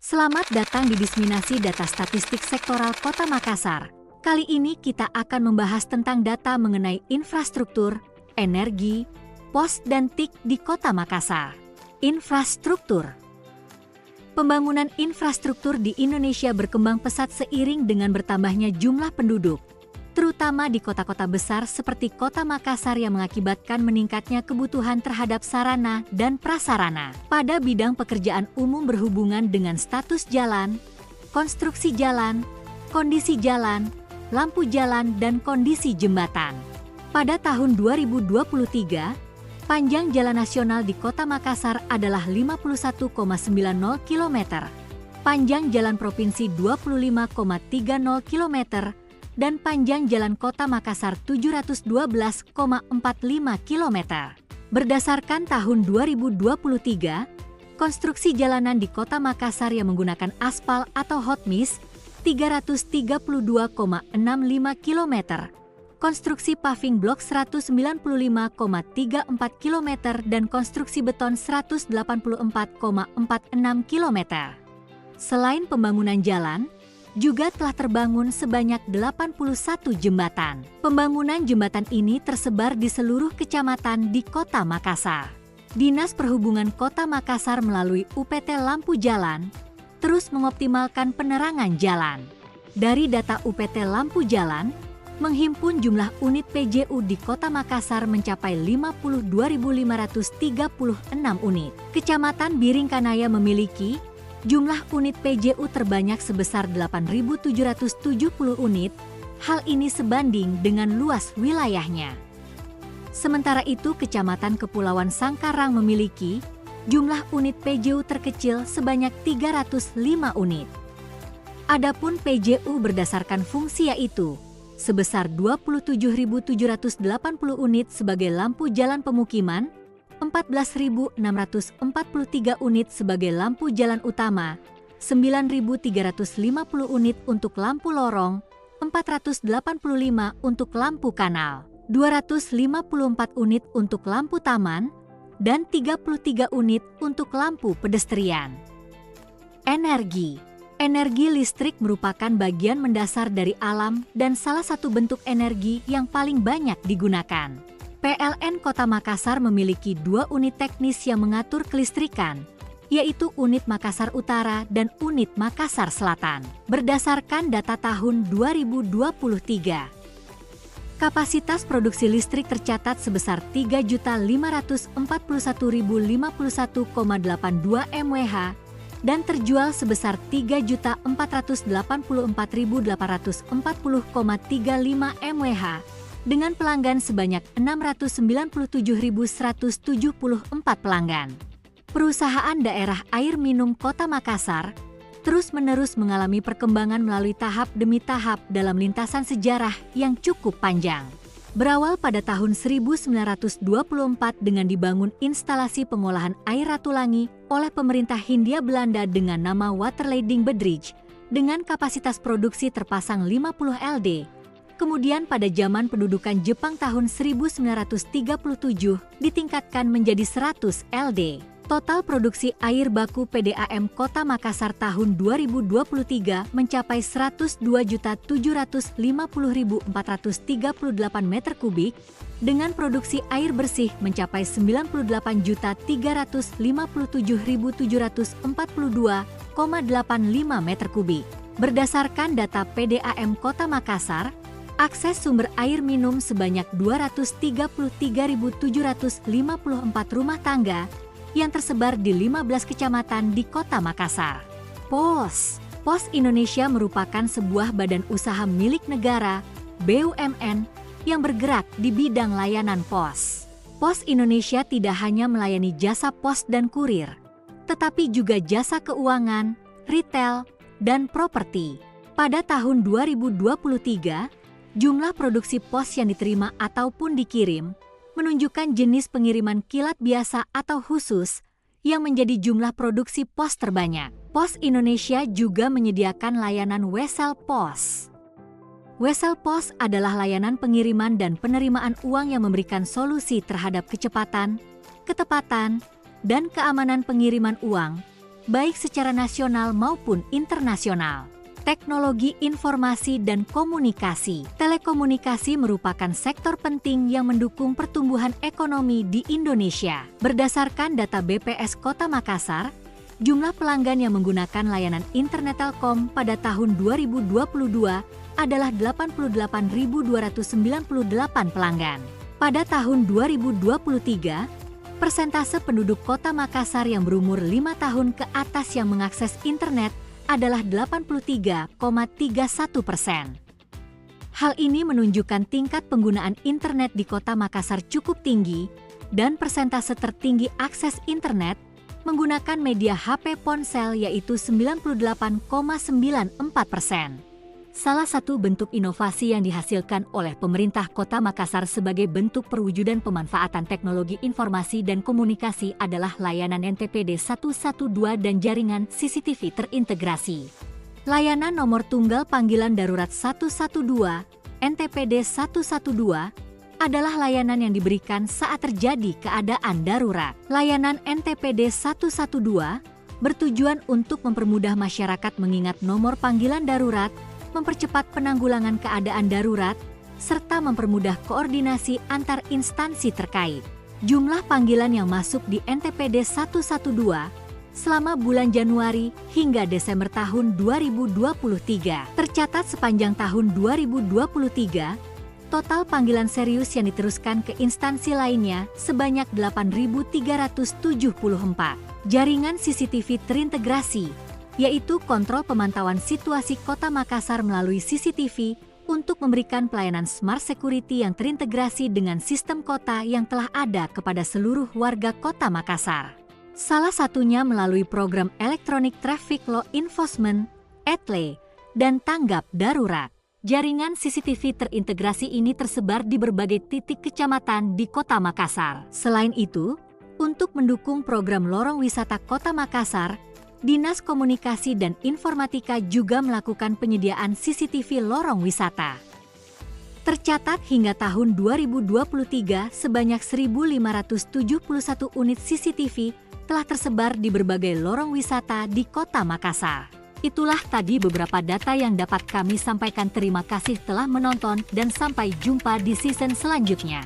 Selamat datang di Diseminasi Data Statistik Sektoral Kota Makassar. Kali ini kita akan membahas tentang data mengenai infrastruktur, energi, pos dan TIK di Kota Makassar. Infrastruktur. Pembangunan infrastruktur di Indonesia berkembang pesat seiring dengan bertambahnya jumlah penduduk, terutama di kota-kota besar seperti Kota Makassar yang mengakibatkan meningkatnya kebutuhan terhadap sarana dan prasarana. Pada bidang pekerjaan umum berhubungan dengan status jalan, konstruksi jalan, kondisi jalan, lampu jalan, dan kondisi jembatan. Pada tahun 2023, panjang jalan nasional di Kota Makassar adalah 51,90 km, panjang jalan provinsi 25,30 km, dan panjang jalan Kota Makassar 712,45 km. Berdasarkan tahun 2023, konstruksi jalanan di Kota Makassar yang menggunakan aspal atau hot mix 332,65 km, konstruksi paving blok 195,34 km, dan konstruksi beton 184,46 km. Selain pembangunan jalan, juga telah terbangun sebanyak 81 jembatan. Pembangunan jembatan ini tersebar di seluruh kecamatan di Kota Makassar. Dinas Perhubungan Kota Makassar melalui UPT Lampu Jalan terus mengoptimalkan penerangan jalan. Dari data UPT Lampu Jalan, menghimpun jumlah unit PJU di Kota Makassar mencapai 52.536 unit. Kecamatan Biringkanaya memiliki jumlah unit PJU terbanyak sebesar 8.770 unit, hal ini sebanding dengan luas wilayahnya. Sementara itu, Kecamatan Kepulauan Sangkarang memiliki jumlah unit PJU terkecil sebanyak 305 unit. Adapun PJU berdasarkan fungsi yaitu sebesar 27.780 unit sebagai lampu jalan pemukiman, 14.643 unit sebagai lampu jalan utama, 9.350 unit untuk lampu lorong, 485 untuk lampu kanal, 254 unit untuk lampu taman, dan 33 unit untuk lampu pedestrian. Energi. Energi listrik merupakan bagian mendasar dari alam dan salah satu bentuk energi yang paling banyak digunakan. PLN Kota Makassar memiliki 2 unit teknis yang mengatur kelistrikan, yaitu Unit Makassar Utara dan Unit Makassar Selatan. Berdasarkan data tahun 2023, kapasitas produksi listrik tercatat sebesar 3.541.051,82 MWh dan terjual sebesar 3.484.840,35 MWh. Dengan pelanggan sebanyak 697.174 pelanggan. Perusahaan Daerah Air Minum Kota Makassar terus-menerus mengalami perkembangan melalui tahap demi tahap dalam lintasan sejarah yang cukup panjang. Berawal pada tahun 1924 dengan dibangun instalasi pengolahan air Ratulangi oleh pemerintah Hindia Belanda dengan nama Waterleiding Bedrijf dengan kapasitas produksi terpasang 50 LD. Kemudian pada zaman pendudukan Jepang tahun 1937 ditingkatkan menjadi 100 LD. Total produksi air baku PDAM Kota Makassar tahun 2023 mencapai 102.750.438 meter kubik dengan produksi air bersih mencapai 98.357.742,85 meter kubik. Berdasarkan data PDAM Kota Makassar, akses sumber air minum sebanyak 233.754 rumah tangga yang tersebar di 15 kecamatan di Kota Makassar. POS. POS Indonesia merupakan sebuah badan usaha milik negara, BUMN, yang bergerak di bidang layanan pos. POS Indonesia tidak hanya melayani jasa pos dan kurir, tetapi juga jasa keuangan, retail, dan properti. Pada tahun 2023, jumlah produksi pos yang diterima ataupun dikirim menunjukkan jenis pengiriman kilat biasa atau khusus yang menjadi jumlah produksi pos terbanyak. POS Indonesia juga menyediakan layanan Wesel Pos. Wesel Pos adalah layanan pengiriman dan penerimaan uang yang memberikan solusi terhadap kecepatan, ketepatan, dan keamanan pengiriman uang baik secara nasional maupun internasional. Teknologi informasi dan komunikasi. Telekomunikasi merupakan sektor penting yang mendukung pertumbuhan ekonomi di Indonesia. Berdasarkan data BPS Kota Makassar, jumlah pelanggan yang menggunakan layanan internet Telkom pada tahun 2022 adalah 88.298 pelanggan. Pada tahun 2023, persentase penduduk Kota Makassar yang berumur 5 tahun ke atas yang mengakses internet adalah 83,31%. Hal ini menunjukkan tingkat penggunaan internet di Kota Makassar cukup tinggi dan persentase tertinggi akses internet menggunakan media HP ponsel yaitu 98,94%. Salah satu bentuk inovasi yang dihasilkan oleh pemerintah Kota Makassar sebagai bentuk perwujudan pemanfaatan teknologi informasi dan komunikasi adalah layanan NTPD 112 dan jaringan CCTV terintegrasi. Layanan nomor tunggal panggilan darurat 112, NTPD 112, adalah layanan yang diberikan saat terjadi keadaan darurat. Layanan NTPD 112 bertujuan untuk mempermudah masyarakat mengingat nomor panggilan darurat, mempercepat penanggulangan keadaan darurat, serta mempermudah koordinasi antar instansi terkait. Jumlah panggilan yang masuk di NTPD 112 selama bulan Januari hingga Desember tahun 2023. Tercatat sepanjang tahun 2023, total panggilan serius yang diteruskan ke instansi lainnya sebanyak 8.374. Jaringan CCTV terintegrasi, yaitu kontrol pemantauan situasi Kota Makassar melalui CCTV untuk memberikan pelayanan smart security yang terintegrasi dengan sistem kota yang telah ada kepada seluruh warga Kota Makassar. Salah satunya melalui program Electronic Traffic Law Enforcement, ETLE, dan tanggap darurat. Jaringan CCTV terintegrasi ini tersebar di berbagai titik kecamatan di Kota Makassar. Selain itu, untuk mendukung program Lorong Wisata Kota Makassar, Dinas Komunikasi dan Informatika juga melakukan penyediaan CCTV lorong wisata. Tercatat hingga tahun 2023 sebanyak 1.571 unit CCTV telah tersebar di berbagai lorong wisata di Kota Makassar. Itulah tadi beberapa data yang dapat kami sampaikan. Terima kasih telah menonton dan sampai jumpa di season selanjutnya.